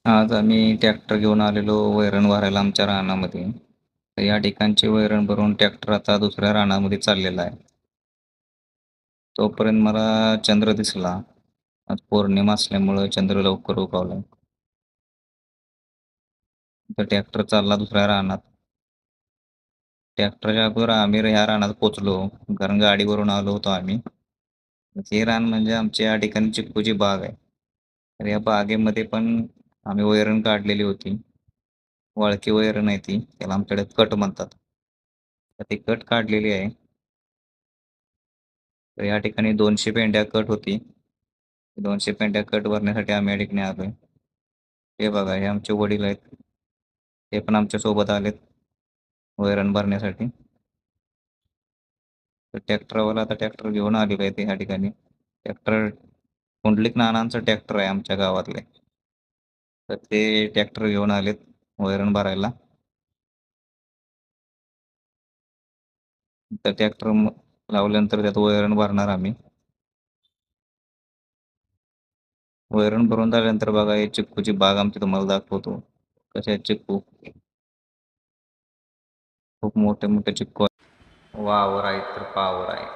आज आम्ही ट्रॅक्टर घेऊन आलेलो वैरण भरायला आमच्या रानामध्ये. तर या ठिकाणची वैरण भरून ट्रॅक्टर आता दुसऱ्या रानामध्ये चाललेला आहे. तोपर्यंत मला चंद्र दिसला. आज पौर्णिमा असल्यामुळं चंद्र लवकर उगवला. तर ट्रॅक्टर चालला दुसऱ्या रानात. ट्रॅक्टरच्या अगोदर आम्ही ह्या रानात पोहोचलो. कारण गाडीवरून आलो होतो आम्ही. हे रान म्हणजे आमच्या या ठिकाणी चिक्कूची बाग आहे. तर या बागेमध्ये पण आम्ही वैरण काढलेली होती. वाळकी वैरण आहे ती. त्याला आमच्याकडे कट म्हणतात. तर ती कट काढलेली आहे. तर या ठिकाणी 200 पेंड्या कट होती. 200 पेंड्या कट भरण्यासाठी आम्ही या ठिकाणी आलोय. हे बघा, हे आमचे वडील आहेत. ते पण आमच्यासोबत आलेत वैरण भरण्यासाठी. तर ट्रॅक्टरवाला आता ट्रॅक्टर घेऊन आलेला आहे ते ह्या ठिकाणी. ट्रॅक्टर पुंडलिक नानांचं ट्रॅक्टर आहे आमच्या गावातले. तर ते ट्रॅक्टर घेऊन आलेत वैरण भरायला. तर ट्रॅक्टर लावल्यानंतर त्यात वैरण भरणार आम्ही. वैरण भरून झाल्यानंतर बघा, हे चिक्कूची बाग आमची तुम्हाला दाखवतो. कसे आहेत चिक्कू. खूप मोठे मोठे चिक्कू वावर आहेत तर पावर आहे.